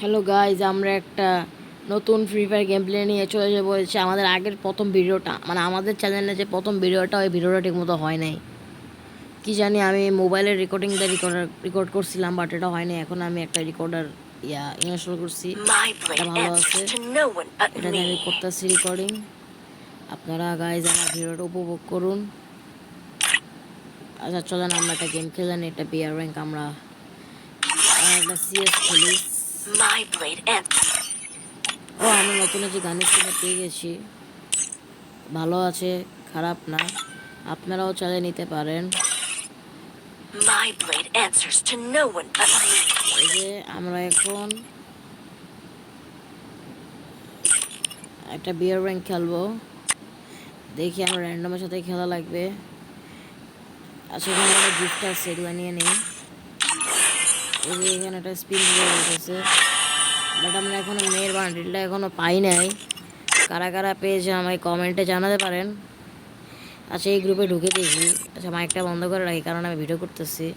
Hello guys, আমরা একটা নতুন ফ্রি ফায়ার গেম প্লে নিয়ে চলে বলছি। আমাদের আগের প্রথম ভিডিওটা, মানে আমাদের চ্যানেলে যে প্রথম ভিডিওটা, ওই ভিডিওটা ঠিকমতো হয় নাই। কি জানি, আমি মোবাইলের রেকর্ড করছিলাম, বাট এটা হয়নি। এখন আমি একটা রেকর্ডার ইনস্টল করছি, এটা ভালো আছে। এটাতে আমি করতেছি রেকর্ডিং। আপনারা গাইজ আমার ভিডিওটা উপভোগ করুন। আচ্ছা চলেন আমরা একটা গেম খেলেন, এটা বিয়ার র্যাঙ্ক। আমরা একটা সিএস খেলি। ও, আমরা নতুন যে গানের স্কিনটা পেয়ে গেছি, ভালো আছে, খারাপ না। আপনারাও চালিয়ে নিতে পারেন। এই যে আমরা এখন একটা বিয়ার র্যাঙ্ক খেলবো। দেখি আমরা র্যান্ডমের সাথে খেলা লাগবে। আচ্ছা, এখানে একটা গিফট আছে, এগুলো নিয়ে নিই। এই যে এখানে একটা স্পিন উঠেছে, বাট আমরা এখনো মেয়ের বান্ডিলটা এখনো পাই নাই। কারা কারা পেয়েছে আমায় কমেন্টে জানাতে পারেন। আচ্ছা, এই গ্রুপে ঢুকে দেখি। আচ্ছা, মাইকটা বন্ধ করে রাখি কারণ আমি ভিডিও করতেছি।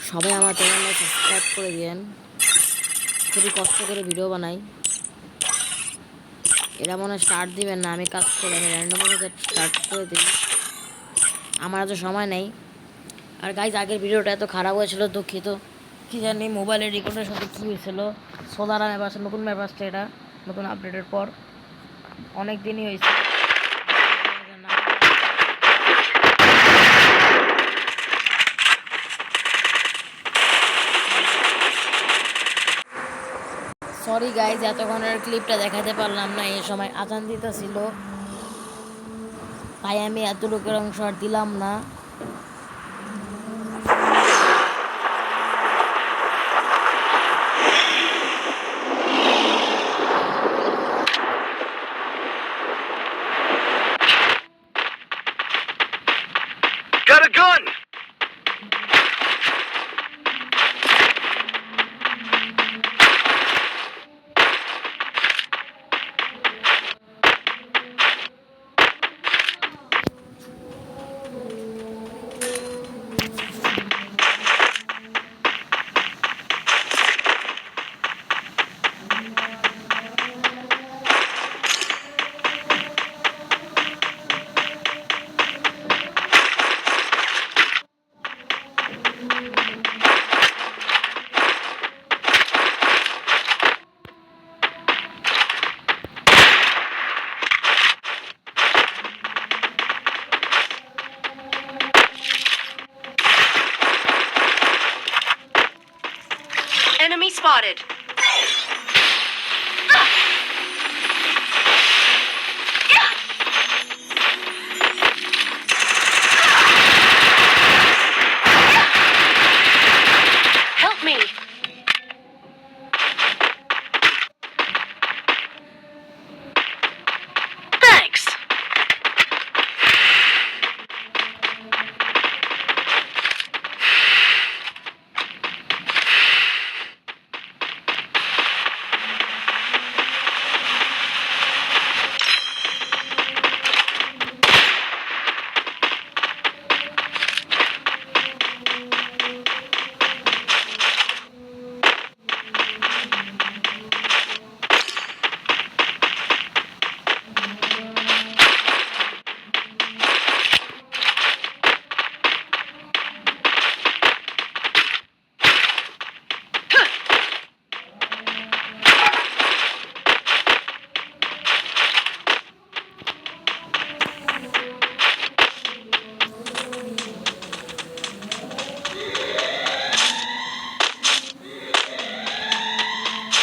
সবাই আমার চ্যানেলটা সাবস্ক্রাইব করে দিয়েন। খুবই কষ্ট করে ভিডিও বানাই। এরা মনে স্টার্ট দিবেন না, আমি কাজ করি, আমি র্যান্ডমের সাথে স্টার্ট করে দিই। আমার এত সময় নেই। আর গাইজ, আগের ভিডিওটা এত খারাপ হয়েছিল, দুঃখিত। কি জানি মোবাইলের রেকর্ডের সাথে কী হয়েছিল। সোলার ম্যাপ আসছে, নতুন ম্যাপ আসছে, এটা নতুন আপডেটের পর অনেক দিনই হয়েছে। সরি গাইজ, এতক্ষণের ক্লিপটা দেখাতে পারলাম না। এই সময় আজান দিতেছিল, তাই আমি এত লোকের অংশ আর দিলাম না। Got a gun! Enemy spotted. Help me. Thanks.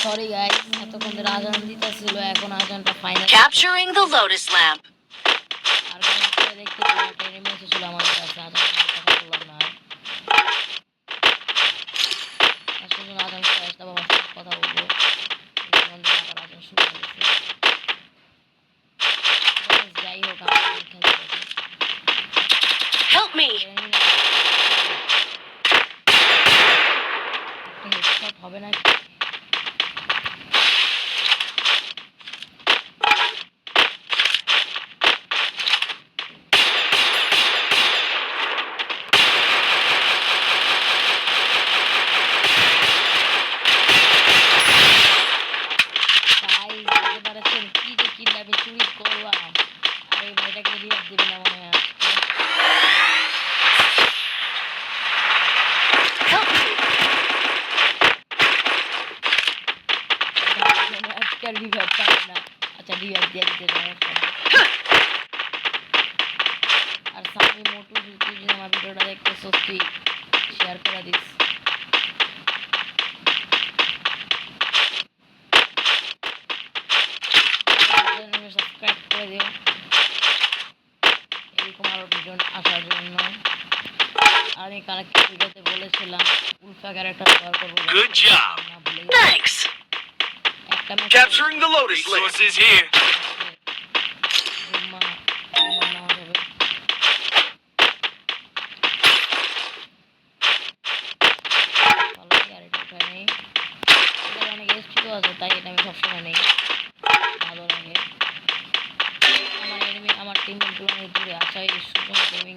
Sorry guys, এতক্ষণ ধরে আজান দিতেছিল, এখন আজানটা final. Capturing the Lotus Lamp. আর দেখতে একটা এনিমি এসেছিল আমার কাছে, আজান কথা বললাম না। আর শুধু আজান শেষ, তারপর আমার সাথে কথা বলবো। আবার আজান শুরু হয়েছে। যাই হোক, আমি খেলতে পারি। Help me. একটা হেডশট হবে না? একটা রিভাইভ পাবে না। আচ্ছা রিভাইভ দিয়ে দিতে সমস্যা নেই। আর সামি মোটু তুই যদি আমার ভিডিওটা দেখতেছস তুই শেয়ার করে দিস। সাবস্ক্রাইব করে দিও এরকম আরো ভিডিও আসার জন্য। আমি কালকে ভিডিওতে বলেছিলাম উল্ফা ক্যারেক্টার ব্যবহার করবো। Good job. না ভুলে Thanks. একটা match Capturing the Lotus Lamp. Resources here. নেওয়া যাবে। ভালোই আর এটা উঠায় নেই। এখানে অনেক এসপিও আছে তাই এটা আমি সবসময় নেই। ভালো লাগে। আমার এনিমি আমার টিমমেটগুলো অনেক দূরে আসা এই সুযোগ গেমিং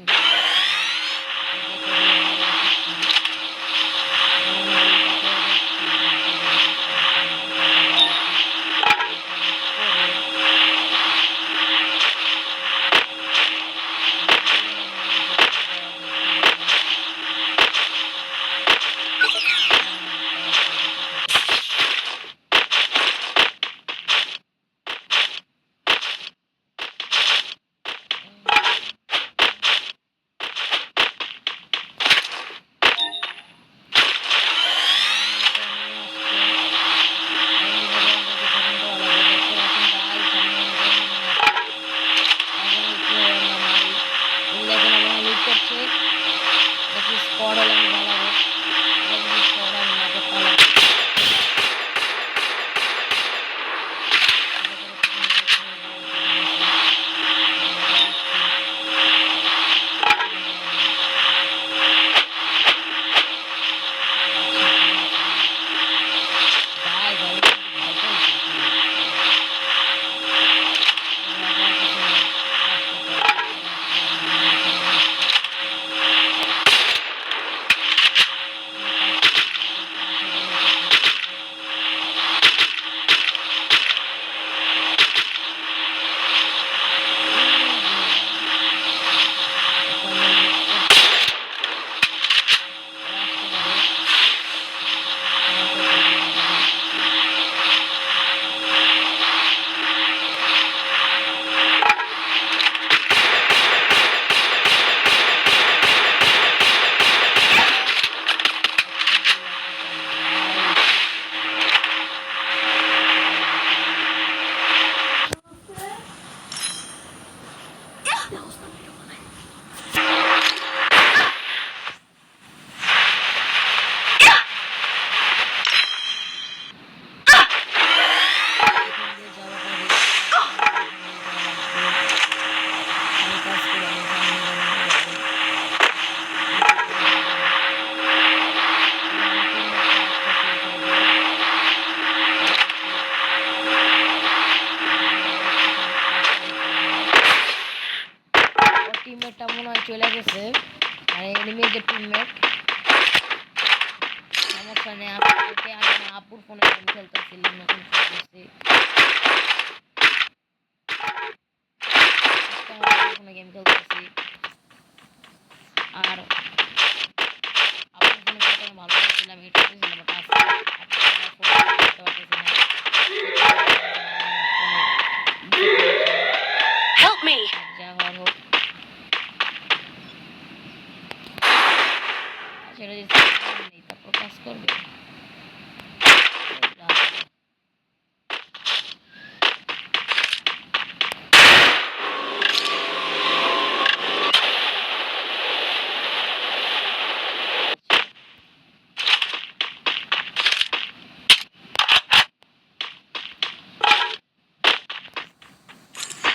টিমমেটটা মনে হয় চলে গেছে মানে এনিমির যে টিমমেট সমস্যা নেই। আপনাকে আমি আপুর ফোনে গেম খেলতেছিলাম নতুন ফোন করছি ফোনে গেম খেলতেছি আর আপুর ফোনে খেলতে আমি ভালো লাগছিলাম এটা ছিলাম বাট আজকে ফোন করতে পারতেছি না। Help me. যা হওয়ার হোক সেটা যদি নেই তারপর কাজ করবে।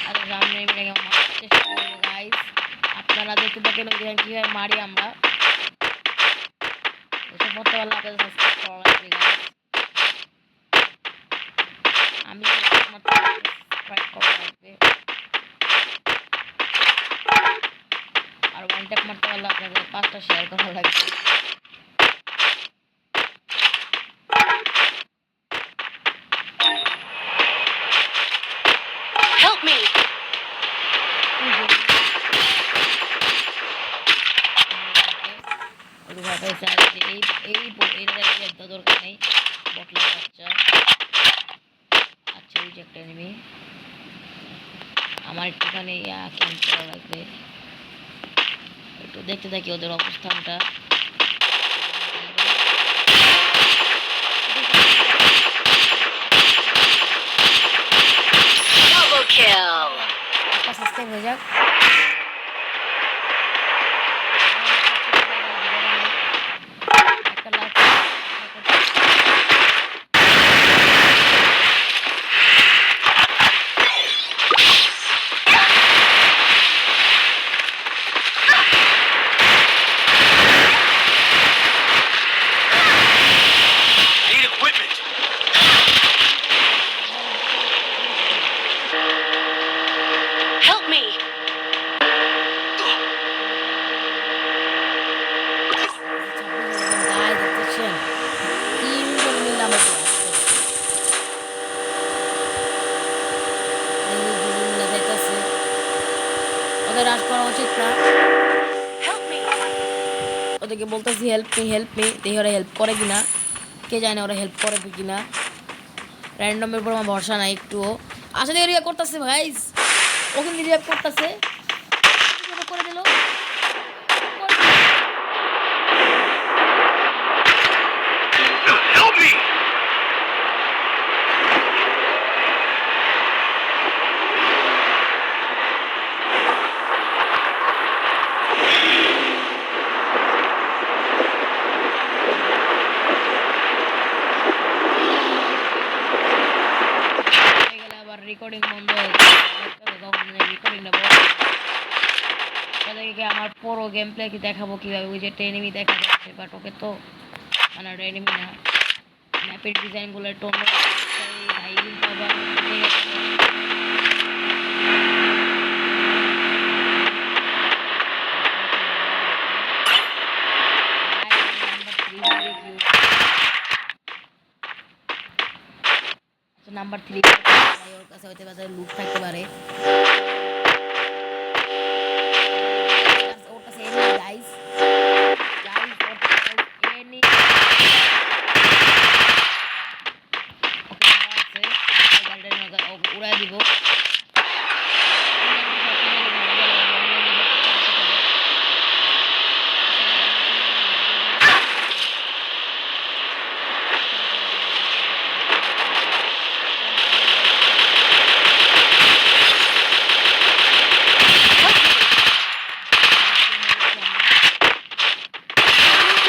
আর সামনে মারার চেষ্টা করবো গাইস। আপনারা দেখতে থাকেন কিভাবে মারি আমরা। এসব করতে পারলে আপনাদের সাবস্ক্রাইব করা লাগবে গাইস। আমি সাবস্ক্রাইব করা লাগবে আর ওয়ান ট্যাপ মারতে পারলে আপনাদের 5টা শেয়ার করা লাগবে। Help me. দরকার নেই বটলা বাচ্চা। আচ্ছা ওই যে একটা এনিমি, আমার একটুখানি ক্যাম্প করা লাগবে, একটু দেখতে থাকি ওদের অবস্থানটা। Double kill. একটা সাবস্ক্রাইব হয়ে যাক। একটা like Need equipment. Help me. গায়ে দেখতেছেন 3 জন মিলে আমাকে আসছে। এই যে 2 জন মিলে যাইতেছে, ওদের রাশ করা উচিত না। Help me. ওদেরকে বলতেছি হেল্প মি, দেখি ওরা হেল্প করে কিনা, কে জানে ওরা হেল্প করে কিনা। র্যান্ডমের উপর আমার ভরসা নাই একটুও। আসলে রিয়াক করতেছে ভাইস, ওখানে রিয়াক করতেছে, করে দিল। Help me. হয়ে গেলে আবার রেকর্ডিং বন্ধ হয়ে যাবে, তখন রেকর্ডিংটা বন্ধ হয়ে যাবে। ওদেরকে আমার পুরো গেম প্লে কি দেখাবো কিভাবে, ওই যে একটা এনিমি দেখা যাচ্ছে, বাট ওকে তো মানে এনিমি না, ম্যাপের ডিজাইনগুলো একটু অন্য ভাই কিন্তু আবার ঠিক আছে। নাম্বার 3 ওর কাছে হইতে পারে লুট থাকতে পারে, ওর কাছে এনিমি গাইস, ওর কাছে এনিমি ওকে আছে, গাড়িটা উড়াই দিব।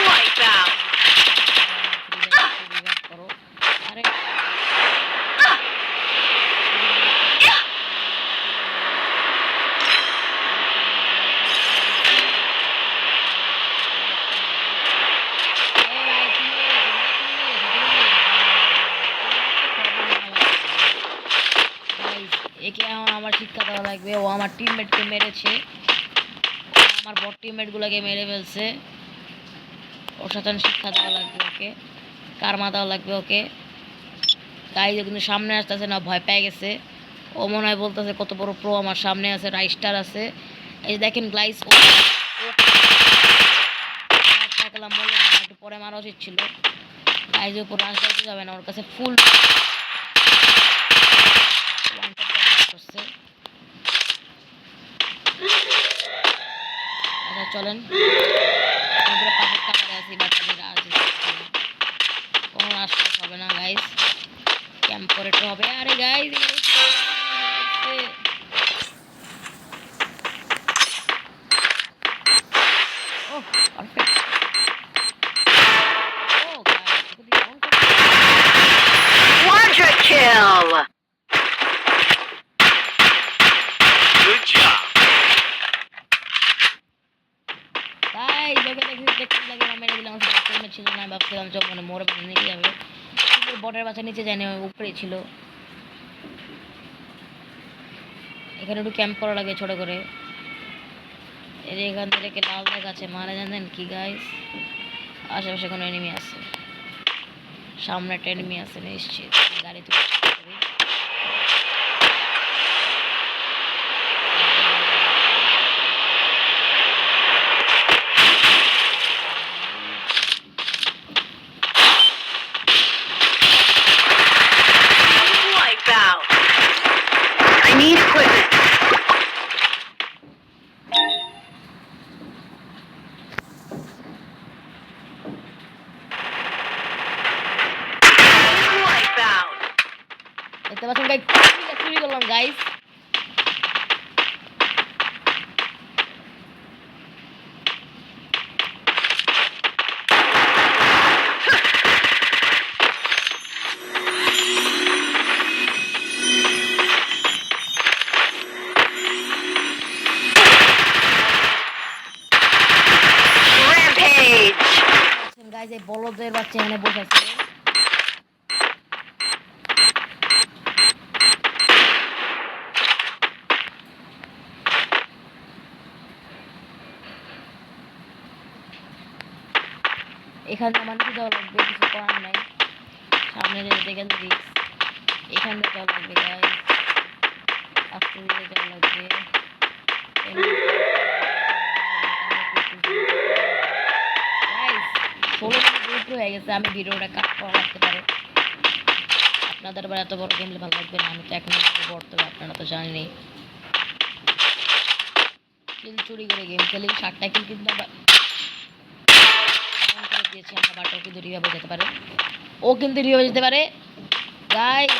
Wipeout. আরে একে আমার শিক্ষা দেওয়া লাগবে, ও আমার টিমমেটকে মেরেছে, ও আমার বট টিমমেটগুলোকে মেরে ফেলছে, ওর সাথে শিক্ষা দেওয়া লাগবে ওকে, কারমা দেওয়া লাগবে ওকে। গাইজ কিন্তু সামনে আসতেছে না, ভয় পেয়ে গেছে, ও মনে হয় বলতেছে কত বড় প্রো আমার সামনে আছে, রাইস্টার আছে। এই যে দেখেন গ্লাইস, ও একটু পরে মারা উচিত ছিল। গাইজের উপর রাশ দিতে যাবে না, ওর কাছে ফুল করছে। আচ্ছা চলেন, আমরা পাশের কাছে আছি, বাচ্চাদের রাশ কোনো রাশ হবে না গাইজ, ক্যাম্প করে তো হবে। আরে guys Oh, perfect. Oh, guys, look at the Quadra kill. Good job. guys, দেখতে লাগে না, মেরে দিলাম, আমার ছিল না, ভাবছিলাম চোখ মানে মোড়ে বেঁধে নিয়ে যাবে, কিন্তু বটের বাচ্চা নিচে যায়নি, উপরে ছিল। এখানে একটু ক্যাম্প করা লাগে ছোট করে। এর এখান থেকে লাল দেখাচ্ছে, মারা জানেন কি গাইস, আশেপাশে কোনো এনিমি আছে, সামনে একটা এনিমি আছে নিশ্চিত, গাড়ি তো Wipeout. দেখতে পাচ্ছেন গাইস, চুরি করলাম গাইস। Rampage! গাইস এই বলদের বাচ্চা এখানে বসে আছে। এখানে আমার কি যাওয়া লাগবে, কিছু করার নাই। সামনে যেতে গেলে রিস্ক, এখানে যাওয়া লাগবে গাইস, আস্তে ধীরে যাওয়া লাগবে। গাইস 16 মিনিট হয়ে গেছে, আমি ভিডিওটা কাট করা লাগতে পারে। আপনাদের আবার এত বড় গেমলে ভালো লাগবে না, আমি তো 1 মিনিট পড়তে হবে, আপনারা তো জানেনই। কিল চুরি করে গেম খেলি, 60টা কিল কিন্তু আমরা ডাউন করে দিয়েছি আমরা, বাট ও কিন্তু রিভাইভ যেতে পারে, ও কিন্তু রিভাইভ যেতে পারে গাইস।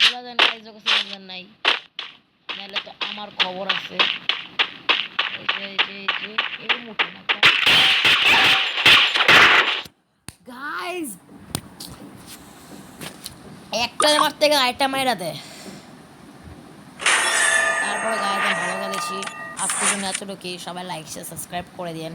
বলা যায় না গাইস, যখন সিলিন্ডার নাই, নাহলে তো আমার খবর আছে। এই যে এই যে এই যে এই মুঠো না গাইস, একটা মারতে গেলে আরেকটা মাইরা দেয়। তারপরে গাইস ভালো গেলেছি, আজকের জন্য এতটুকুই। সবাই লাইক শেয়ার সাবস্ক্রাইব করে দিন।